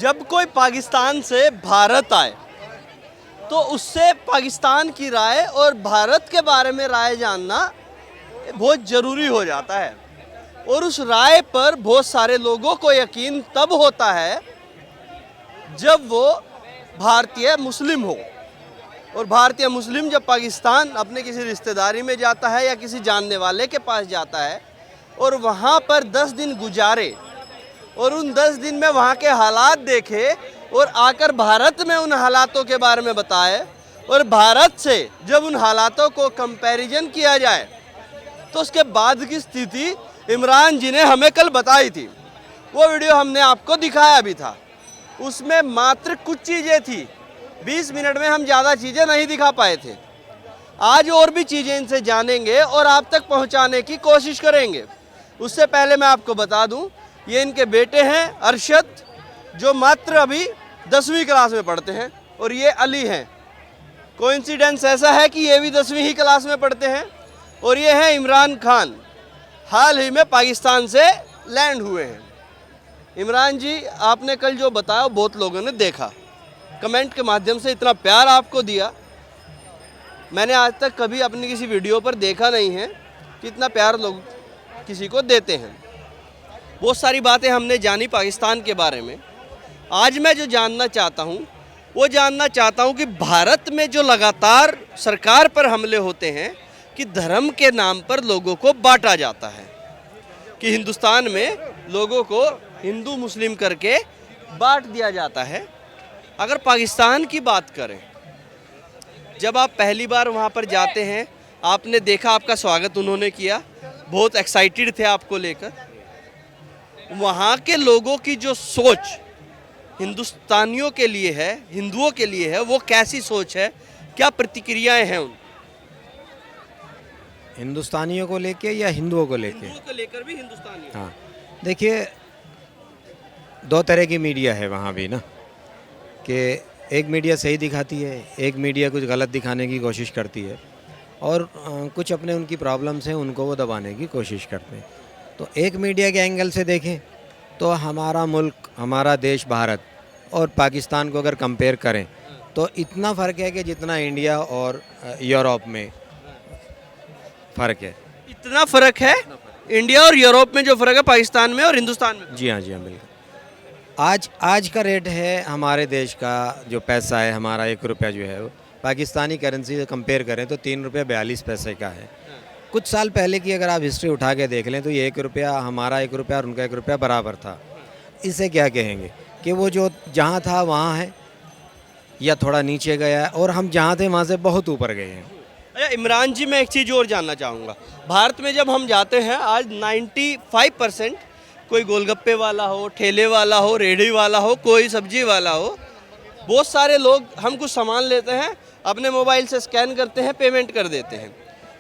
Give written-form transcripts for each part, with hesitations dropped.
जब कोई पाकिस्तान से भारत आए तो उससे पाकिस्तान की राय और भारत के बारे में राय जानना बहुत ज़रूरी हो जाता है। और उस राय पर बहुत सारे लोगों को यकीन तब होता है जब वो भारतीय मुस्लिम हो। और भारतीय मुस्लिम जब पाकिस्तान अपने किसी रिश्तेदारी में जाता है या किसी जानने वाले के पास जाता है और वहाँ पर 10 दिन गुजारे और उन 10 दिन में वहाँ के हालात देखे और आकर भारत में उन हालातों के बारे में बताए और भारत से जब उन हालातों को कंपैरिजन किया जाए तो उसके बाद की स्थिति इमरान जी ने हमें कल बताई थी। वो वीडियो हमने आपको दिखाया भी था। उसमें मात्र कुछ चीज़ें थी, 20 मिनट में हम ज़्यादा चीज़ें नहीं दिखा पाए थे। आज और भी चीज़ें इनसे जानेंगे और आप तक पहुंचाने की कोशिश करेंगे। उससे पहले मैं आपको बता दूं, ये इनके बेटे हैं अरशद, जो मात्र अभी 10वीं क्लास में पढ़ते हैं, और ये अली हैं। कोइंसिडेंस ऐसा है कि ये भी 10वीं ही क्लास में पढ़ते हैं। और ये हैं इमरान खान, हाल ही में पाकिस्तान से लैंड हुए हैं। इमरान जी, आपने कल जो बताया बहुत लोगों ने देखा, कमेंट के माध्यम से इतना प्यार आपको दिया, मैंने आज तक कभी अपनी किसी वीडियो पर देखा नहीं है कि इतना प्यार लोग किसी को देते हैं। बहुत सारी बातें हमने जानी पाकिस्तान के बारे में। आज मैं जो जानना चाहता हूँ वो जानना चाहता हूँ कि भारत में जो लगातार सरकार पर हमले होते हैं कि धर्म के नाम पर लोगों को बांटा जाता है, कि हिंदुस्तान में लोगों को हिंदू मुस्लिम करके बांट दिया जाता है। अगर पाकिस्तान की बात करें, जब आप पहली बार वहाँ पर जाते हैं, आपने देखा, आपका स्वागत उन्होंने किया, बहुत एक्साइटेड थे आपको लेकर। वहाँ के लोगों की जो सोच हिंदुस्तानियों के लिए है, हिंदुओं के लिए है, वो कैसी सोच है, क्या प्रतिक्रियाएं हैं उन हिंदुस्तानियों को लेके या हिंदुओं को लेके? हिंदुओं को लेकर भी हिंदुस्तानियों। हाँ, देखिए, दो तरह की मीडिया है वहाँ भी ना, कि एक मीडिया सही दिखाती है, एक मीडिया कुछ गलत दिखाने की कोशिश करती है, और कुछ अपने उनकी प्रॉब्लम्स हैं उनको वो दबाने की कोशिश करते हैं। तो एक मीडिया के एंगल से देखें तो हमारा मुल्क, हमारा देश भारत और पाकिस्तान को अगर कंपेयर करें तो इतना फ़र्क है कि जितना इंडिया और यूरोप में फ़र्क है। इतना फ़र्क है इंडिया और यूरोप में जो फ़र्क है पाकिस्तान में और हिंदुस्तान में? जी हाँ, बिल्कुल। आज का रेट है हमारे देश का, जो पैसा है हमारा, 1 रुपया जो है वो पाकिस्तानी करेंसी से कंपेयर करें तो 3 रुपये 42 पैसे का है। कुछ साल पहले की अगर आप हिस्ट्री उठा के देख लें तो ये 1 रुपया, हमारा 1 रुपया और उनका 1 रुपया बराबर था। इसे क्या कहेंगे कि वो जो जहाँ था वहाँ है या थोड़ा नीचे गया है, और हम जहाँ थे वहाँ से बहुत ऊपर गए हैं। अच्छा इमरान जी, मैं एक चीज़ और जानना चाहूँगा। भारत में जब हम जाते हैं, आज 95% कोई गोलगप्पे वाला हो, ठेले वाला हो, रेहड़ी वाला हो, कोई सब्जी वाला हो, बहुत सारे लोग, हम कुछ सामान लेते हैं, अपने मोबाइल से स्कैन करते हैं, पेमेंट कर देते हैं।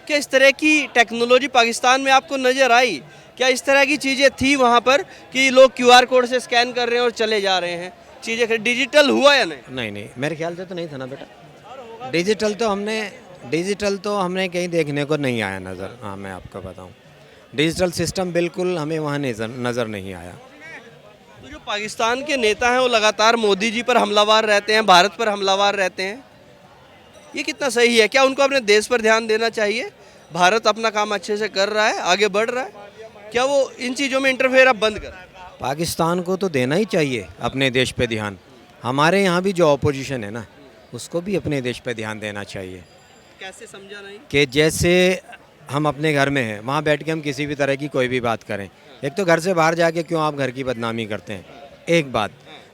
क्या इस तरह की टेक्नोलॉजी पाकिस्तान में आपको नज़र आई? क्या इस तरह की चीज़ें थी वहाँ पर कि लोग QR कोड से स्कैन कर रहे हैं और चले जा रहे हैं? चीज़ें डिजिटल हुआ या नहीं? नहीं, मेरे ख्याल से तो नहीं था ना बेटा। डिजिटल तो हमने कहीं देखने को नहीं आया नज़र। हाँ, मैं आपको बताऊँ, डिजिटल सिस्टम बिल्कुल हमें वहाँ नज़र नहीं आया। तो जो पाकिस्तान के नेता हैं वो लगातार मोदी जी पर हमलावर रहते हैं, भारत पर हमलावर रहते हैं, ये कितना सही है? क्या उनको अपने देश पर ध्यान देना चाहिए? भारत अपना काम अच्छे से कर रहा है, आगे बढ़ रहा है, क्या वो इन चीज़ों में इंटरफेयर अब बंद कर? पाकिस्तान को तो देना ही चाहिए अपने देश पे ध्यान। हमारे यहाँ भी जो अपोजिशन है ना, उसको भी अपने देश पे ध्यान देना चाहिए। कैसे, समझा नहीं? कि जैसे हम अपने घर में हैं, वहाँ बैठ के हम किसी भी तरह की कोई भी बात करें, एक तो घर से बाहर जाके क्यों आप घर की बदनामी करते हैं, एक बात।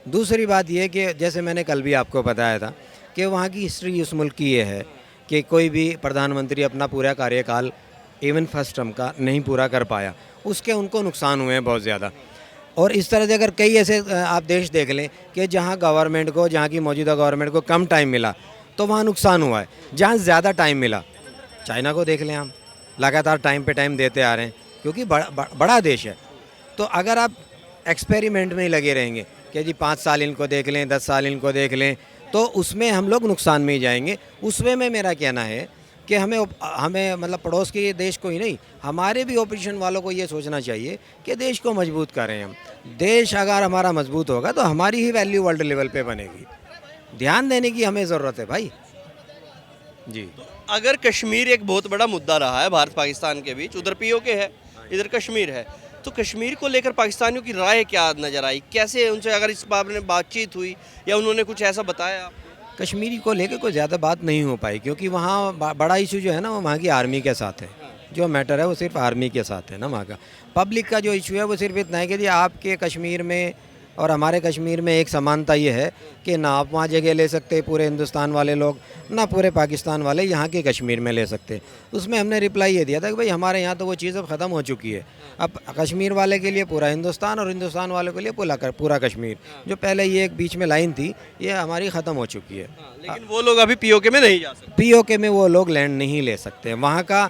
दूसरी बात ये कि जैसे मैंने कल भी आपको बताया था कि वहाँ की हिस्ट्री उस मुल्क की ये है कि कोई भी प्रधानमंत्री अपना पूरा कार्यकाल इवन फर्स्ट टर्म का नहीं पूरा कर पाया, उसके उनको नुकसान हुए हैं बहुत ज़्यादा। और इस तरह से अगर कई ऐसे आप देश देख लें कि जहाँ गवर्नमेंट को, जहाँ की मौजूदा गवर्नमेंट को कम टाइम मिला तो वहाँ नुकसान हुआ है। जहाँ ज़्यादा टाइम मिला, चाइना को देख लें, हम लगातार टाइम पे टाइम देते आ रहे हैं क्योंकि बड़ा देश है। तो अगर आप एक्सपेरिमेंट में ही लगे रहेंगे कि जी 5 साल इनको देख लें, 10 साल इनको देख लें, तो उसमें हम लोग नुकसान में ही जाएंगे। उस वे में मेरा कहना है कि हमें मतलब पड़ोस के देश को ही नहीं, हमारे भी ओपोजिशन वालों को ये सोचना चाहिए कि देश को मजबूत करें हम। देश अगर हमारा मजबूत होगा तो हमारी ही वैल्यू वर्ल्ड लेवल पे बनेगी। ध्यान देने की हमें ज़रूरत है भाई। जी। अगर कश्मीर एक बहुत बड़ा मुद्दा रहा है भारत पाकिस्तान के बीच, उधर पीओके है, इधर कश्मीर है, तो कश्मीर को लेकर पाकिस्तानियों की राय क्या नज़र आई? कैसे उनसे अगर इस बारे में बातचीत हुई या उन्होंने कुछ ऐसा बताया आपको? कश्मीरी को लेकर कोई ज़्यादा बात नहीं हो पाई, क्योंकि वहाँ बड़ा इशू जो है ना वो वहाँ की आर्मी के साथ है। जो मैटर है वो सिर्फ आर्मी के साथ है ना वहाँ का। पब्लिक का जो इशू है वो सिर्फ इतना है कि जी आपके कश्मीर में और हमारे कश्मीर में एक समानता ये है कि ना आप वहाँ जगह ले सकते पूरे हिंदुस्तान वाले लोग, ना पूरे पाकिस्तान वाले यहाँ के कश्मीर में ले सकते। उसमें हमने रिप्लाई ये दिया था कि भाई हमारे यहाँ तो वो चीज़ अब ख़त्म हो चुकी है। अब कश्मीर वाले के लिए पूरा हिंदुस्तान और हिंदुस्तान वाले के लिए पूरा कश्मीर, जो पहले ये एक बीच में लाइन थी, ये हमारी ख़त्म हो चुकी है। लेकिन वो लोग अभी पीओके में नहीं जा सकते। पीओके में वो लोग लैंड नहीं ले सकते। वहाँ का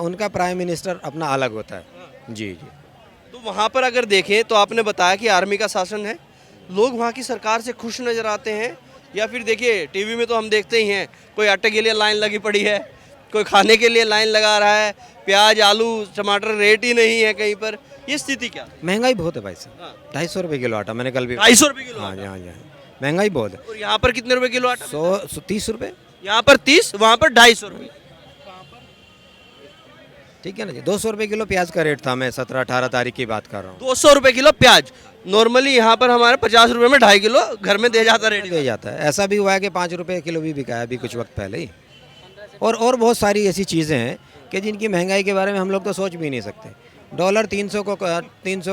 उनका प्राइम मिनिस्टर अपना अलग होता है। जी जी। तो वहाँ पर अगर देखें तो आपने बताया कि आर्मी का शासन है, लोग वहाँ की सरकार से खुश नज़र आते हैं, या फिर देखिए टीवी में तो हम देखते ही हैं, कोई आटे के लिए लाइन लगी पड़ी है, कोई खाने के लिए लाइन लगा रहा है, प्याज आलू टमाटर रेट ही नहीं है कहीं पर। ये स्थिति क्या? महंगाई बहुत है भाई साहब। हाँ। 250 रुपये किलो आटा, मैंने कल भी 250 रुपये किलो? हाँ जी हाँ जी हाँ। महंगाई बहुत है। और यहाँ पर कितने रुपए किलो आटा? 30 रुपये। यहाँ पर 30, वहाँ पर 250 रुपये। ठीक है ना जी। 200 रुपये किलो प्याज का रेट था, मैं 17-18 तारीख की बात कर रहा हूँ। 200 रुपये किलो प्याज। नॉर्मली यहाँ पर हमारे 50 रुपये में 2.5 किलो घर में दे जाता रेट। दे जाता है। ऐसा भी हुआ है कि 5 रुपये किलो भी बिका है अभी कुछ वक्त पहले ही। और बहुत सारी ऐसी चीज़ें हैं कि जिनकी महंगाई के बारे में हम लोग तो सोच भी नहीं सकते। डॉलर 300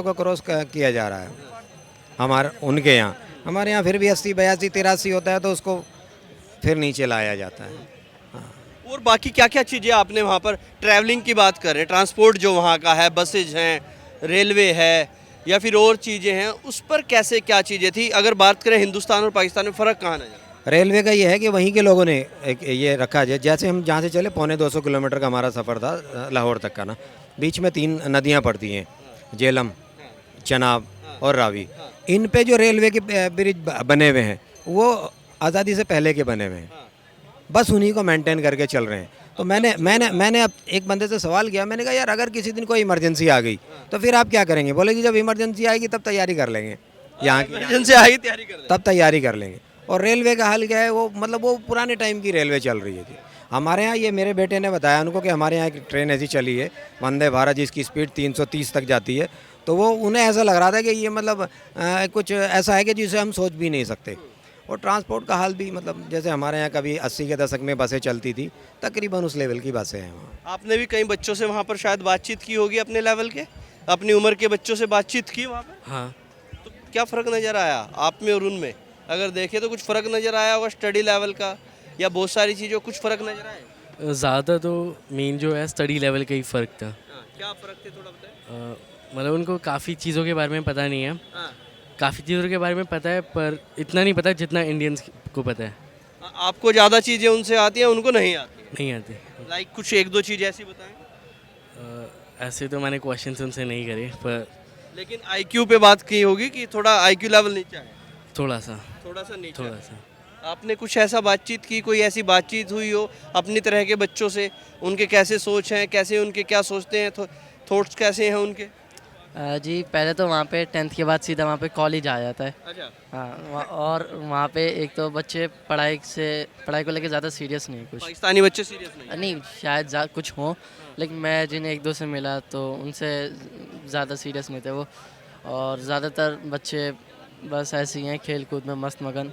को क्रॉस किया जा रहा है उनके यहाँ। हमारे यहाँ फिर भी 80, 82, 83 होता है, तो उसको फिर नीचे लाया जाता है। और बाकी क्या क्या चीज़ें आपने वहाँ पर, ट्रैवलिंग की बात करें, ट्रांसपोर्ट जो वहाँ का है, बसेज हैं, रेलवे है, या फिर और चीज़ें हैं, उस पर कैसे क्या चीज़ें थी? अगर बात करें हिंदुस्तान और पाकिस्तान में फ़र्क कहाँ नजर? रेलवे का ये है कि वहीं के लोगों ने एक ये रखा है, जैसे हम जहाँ से चले 250 किलोमीटर का हमारा सफ़र था लाहौर तक का ना, बीच में 3 नदियाँ पड़ती हैं, झेलम, चनाब और रावी। इन पे जो रेलवे के ब्रिज बने हुए हैं वो आज़ादी से पहले के बने हुए हैं, बस उन्हीं को मेंटेन करके चल रहे हैं। तो मैंने अब एक बंदे से सवाल किया, मैंने कहा यार अगर किसी दिन कोई इमरजेंसी आ गई तो फिर आप क्या करेंगे? बोले कि जब इमरजेंसी आएगी तब तैयारी कर लेंगे, यहाँ की इमरजेंसी आएगी तैयारी कर लेंगे। तब तैयारी कर लेंगे। और रेलवे का हाल क्या है, वो मतलब वो पुराने टाइम की रेलवे चल रही है जी। हमारे यहाँ ये मेरे बेटे ने बताया उनको कि हमारे यहाँ एक ट्रेन ऐसी चली है वंदे भारत, जिसकी स्पीड 330 तक जाती है। तो वो उन्हें ऐसा लग रहा था कि ये मतलब कुछ ऐसा है कि जिसे हम सोच भी नहीं सकते। और ट्रांसपोर्ट का हाल भी मतलब जैसे हमारे यहाँ कभी 80 के दशक में बसें चलती थी, तकरीबन उस लेवल की बसें हैं वहाँ। आपने भी कई बच्चों से वहाँ पर शायद बातचीत की होगी, अपने लेवल के, अपनी उम्र के बच्चों से बातचीत की वहाँ पर? हाँ। तो क्या फ़र्क नज़र आया आप में और उनमें? अगर देखें तो कुछ फ़र्क नज़र आया होगा स्टडी लेवल का, या बहुत सारी चीज़ों कुछ फ़र्क नज़र आए? ज़्यादा तो मेन जो है स्टडी लेवल का ही फ़र्क था। क्या फ़र्क थे, थोड़ा बताएं। मतलब उनको काफ़ी चीज़ों के बारे में पता नहीं है, हाँ। काफ़ी चीज़ों के बारे में पता है पर इतना नहीं पता जितना इंडियंस को पता है। आपको ज़्यादा चीज़ें उनसे आती हैं, उनको नहीं आती? नहीं आती। लाइक कुछ 1-2 चीज़ ऐसी बताएं। ऐसे तो मैंने क्वेश्चन उनसे नहीं करे, पर लेकिन आईक्यू पे बात की होगी कि थोड़ा आईक्यू लेवल नीचे है, थोड़ा सा नीचे थोड़ा है। सा। आपने कुछ ऐसा बातचीत की, कोई ऐसी बातचीत हुई हो अपनी तरह के बच्चों से, उनके कैसे सोच हैं, कैसे उनके क्या सोचते हैं, थॉट्स कैसे हैं उनके? जी पहले तो वहाँ पे 10th के बाद सीधा वहाँ पे कॉलेज आ जाता है। अच्छा। हाँ और वहाँ पे एक तो बच्चे पढ़ाई को लेके ज़्यादा सीरियस नहीं कुछ पाकिस्तानी बच्चे सीरियस नहीं? नहीं शायद कुछ हो, लेकिन मैं जिन 1-2 से मिला तो उनसे ज़्यादा सीरियस नहीं थे वो। और ज़्यादातर बच्चे बस ऐसे ही हैं खेल कूद में मस्त मगन।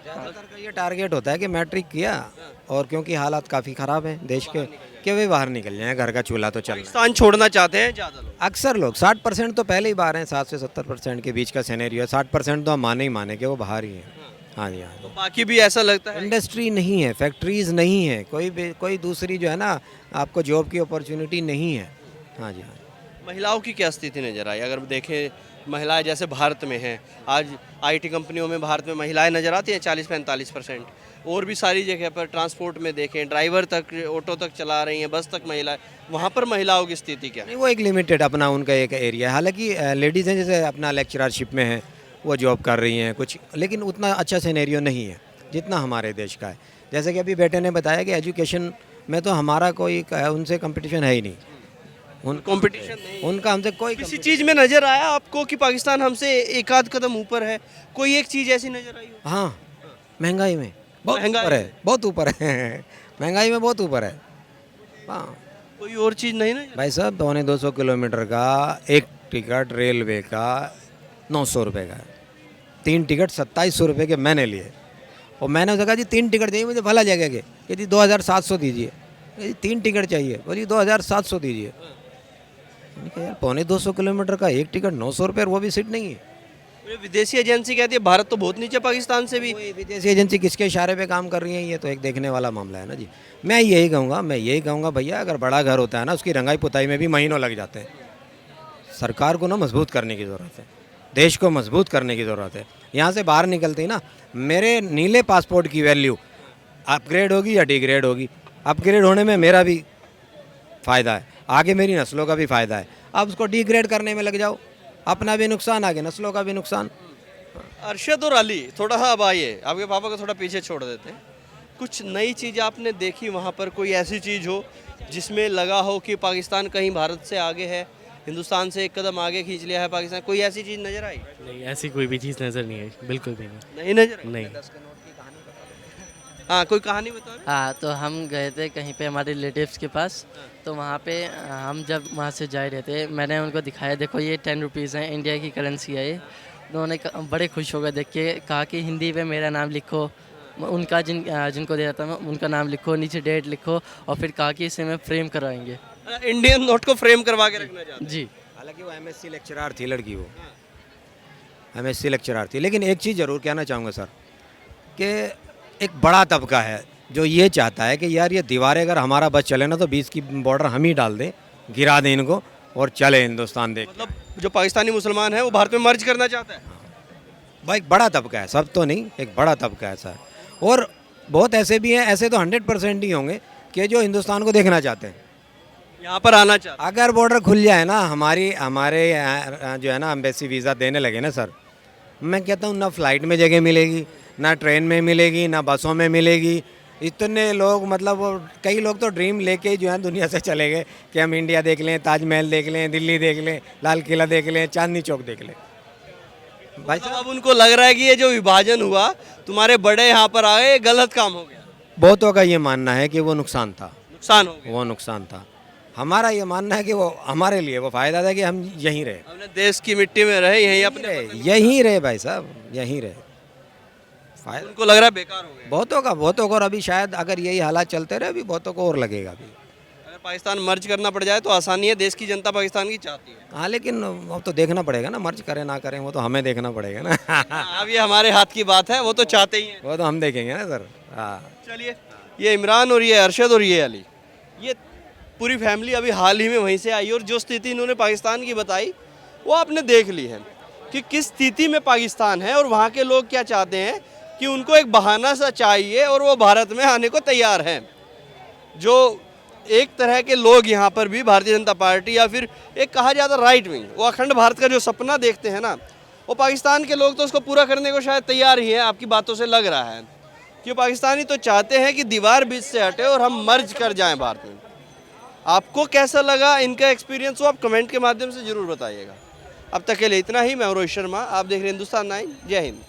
ज़्यादातर का ये टारगेट होता है कि मैट्रिक किया और क्योंकि हालात काफ़ी ख़राब हैं देश के, कि वे बाहर निकल जाएं, घर का चूल्हा तो चल रहा है। पाकिस्तान छोड़ना चाहते हैं ज़्यादा लोग? अक्सर लोग 60% तो पहले ही बाहर हैं, 60 से 70% के बीच का सिनेरियो है। 60% तो हम माने ही माने कि वो बाहर ही हैं। हाँ जी हाँ। तो बाकी भी ऐसा लगता है? इंडस्ट्री नहीं है, फैक्ट्रीज़ नहीं है, कोई दूसरी जो है ना आपको जॉब की अपॉर्चुनिटी नहीं है। हाँ जी हाँ। महिलाओं की क्या स्थिति नज़र आई? अगर देखें महिलाएं जैसे भारत में हैं, आज आईटी कंपनियों में भारत में महिलाएं नज़र आती हैं 40-45%। और भी सारी जगह पर ट्रांसपोर्ट में देखें, ड्राइवर तक, ऑटो तक चला रही हैं, बस तक महिलाएं, वहाँ पर महिलाओं की स्थिति क्या है? नहीं, वो एक लिमिटेड अपना उनका एक एरिया है। हालांकि लेडीज़ हैं जैसे अपना लेक्चररशिप में है, वो जॉब कर रही हैं कुछ, लेकिन उतना अच्छा सिनेरियो नहीं है जितना हमारे देश का है। जैसे कि अभी बेटे ने बताया कि एजुकेशन मैं तो हमारा कोई उनसे कंपटीशन है ही नहीं। कंपटीशन नहीं, उनका हमसे कोई किसी चीज में नजर आया आपको कि पाकिस्तान हमसे एक आध कदम ऊपर है? कोई एक चीज ऐसी नजर आई हो? हाँ, महंगाई में बहुत महंगाई ऊपर है, बहुत ऊपर है। महंगाई में बहुत ऊपर है। हाँ कोई और चीज नहीं नजर? भाई साहब, 250 किलोमीटर का एक टिकट रेलवे का 900 रुपये का है। 3 टिकट 2700 रुपये के मैंने लिए, और मैंने उसे कहा जी 3 टिकट चाहिए मुझे, भला जगह के। कहती 2700 दीजिए। कहती 3 टिकट चाहिए, बोली 2700 दीजिए। मैंने कहा यार 250 किलोमीटर का एक टिकट 900 रुपये, और वो भी सीट नहीं है। विदेशी एजेंसी कहती है भारत तो बहुत नीचे पाकिस्तान से भी। कोई विदेशी एजेंसी किसके इशारे पे काम कर रही है, ये तो एक देखने वाला मामला है ना जी। मैं यही कहूँगा भैया, अगर बड़ा घर होता है ना, उसकी रंगाई पुताई में भी महीनों लग जाते हैं। सरकार को ना मजबूत करने की ज़रूरत है, देश को मजबूत करने की ज़रूरत है। यहाँ से बाहर निकलते ही ना मेरे नीले पासपोर्ट की वैल्यू अपग्रेड होगी या डिग्रेड होगी। अपग्रेड होने में मेरा भी फ़ायदा है, आगे मेरी नस्लों का भी फ़ायदा है। अब उसको डिग्रेड करने में लग जाओ, अपना भी नुकसान, आगे नस्लों का भी नुकसान। अरशद और अली, थोड़ा सा अब आइए, आपके पापा को थोड़ा पीछे छोड़ देते हैं। कुछ नई चीज़ आपने देखी वहाँ पर? कोई ऐसी चीज़ हो जिसमें लगा हो कि पाकिस्तान कहीं भारत से आगे है, हिंदुस्तान से एक कदम आगे खींच लिया है पाकिस्तान? कोई ऐसी चीज़ नज़र आई? नहीं, ऐसी कोई भी चीज़ नज़र नहीं आई, बिल्कुल भी नहीं। नहीं नजर आई? नहीं। हाँ, कोई कहानी बता रहे? हाँ, तो हम गए थे कहीं पे हमारे रिलेटिव्स के पास। तो वहाँ पे हम जब वहाँ से जा रहे थे, मैंने उनको दिखाया, देखो ये 10 रुपीज़ हैं, इंडिया की करेंसी है ये। उन्होंने बड़े खुश हो गए देख के, कहा कि हिंदी में मेरा नाम लिखो, उनका जिनको दे रहा था मैं उनका नाम लिखो, नीचे डेट लिखो, और फिर कहा कि इसे मैं फ्रेम करवाएंगे। इंडियन नोट को फ्रेम करवा के रखना चाहते हैं। जी। हालांकि वो एमएससी लेक्चरार थी लड़की, वो एमएससी लेक्चरार थी। लेकिन एक चीज़ ज़रूर कहना चाहूँगा सर, कि एक बड़ा तबका है जो ये चाहता है कि यार ये दीवारें अगर हमारा बस चले ना, तो 20 की बॉर्डर हम ही डाल दें, गिरा दें इनको, और चले हिंदुस्तान देख। मतलब जो पाकिस्तानी मुसलमान है वो भारत में मर्ज करना चाहता है। भाई एक बड़ा तबका है, सब तो नहीं, एक बड़ा तबका है सर। और बहुत ऐसे भी हैं, ऐसे तो 100% ही होंगे कि जो हिंदुस्तान को देखना चाहते हैं, यहाँ पर आना चाहता है। अगर बॉर्डर खुल जाए ना, हमारे यहाँ जो है ना एम्बेसी वीज़ा देने लगे ना सर, मैं कहता हूँ ना फ्लाइट में जगह मिलेगी, ना ट्रेन में मिलेगी, ना बसों में मिलेगी। इतने लोग, मतलब वो कई लोग तो ड्रीम लेके ही जो है दुनिया से चले गए कि हम इंडिया देख लें, ताजमहल देख लें, दिल्ली देख लें, लाल किला देख लें, चांदनी चौक देख लें। भाई मतलब अब उनको लग रहा है कि ये जो विभाजन हुआ, तुम्हारे बड़े यहाँ पर आ गए, गलत काम हो गया, बहुतों का ये मानना है कि वो नुकसान था, नुकसान हो गया। वो नुकसान था। हमारा ये मानना है कि वो हमारे लिए वो फ़ायदा था कि हम यहीं रहे, अपने देश की मिट्टी में रहे, यहीं अपने यहीं रहे भाई साहब, यहीं रहे। फायदा उनको लग रहा है बेकार हो गया। बहुतों को, और अभी शायद अगर यही हालात चलते रहे, अभी बहुतों को और लगेगा अभी। अगर पाकिस्तान मर्ज करना पड़ जाए तो आसानी है, देश की जनता पाकिस्तान की चाहती है। हाँ, लेकिन अब तो देखना पड़ेगा ना, मर्ज करें ना करें, वो तो हमें देखना पड़ेगा ना। हाँ, अब ये हमारे हाथ की बात है, वो तो चाहते ही हैं। वो तो हम देखेंगे ना सर। हाँ, चलिए, ये इमरान और ये अरशद और ये अली, ये पूरी फैमिली अभी हाल ही में वहीं से आई, और जो स्थिति इन्होंने पाकिस्तान की बताई वो आपने देख ली है कि किस स्थिति में पाकिस्तान है, और वहाँ के लोग क्या चाहते हैं कि उनको एक बहाना सा चाहिए और वो भारत में आने को तैयार हैं। जो एक तरह के लोग यहाँ पर भी भारतीय जनता पार्टी, या फिर एक कहा जाता राइट विंग, वो अखंड भारत का जो सपना देखते हैं ना, वो पाकिस्तान के लोग तो उसको पूरा करने को शायद तैयार ही हैं। आपकी बातों से लग रहा है कि पाकिस्तानी तो चाहते हैं कि दीवार बीच से हटे और हम मर्ज कर जाएं भारत में। आपको कैसा लगा इनका एक्सपीरियंस, वो आप कमेंट के माध्यम से ज़रूर बताइएगा। अब तक के लिए इतना ही। मैं रोहित शर्मा, आप देख रहे हैं हिंदुस्तान 9। जय हिंद।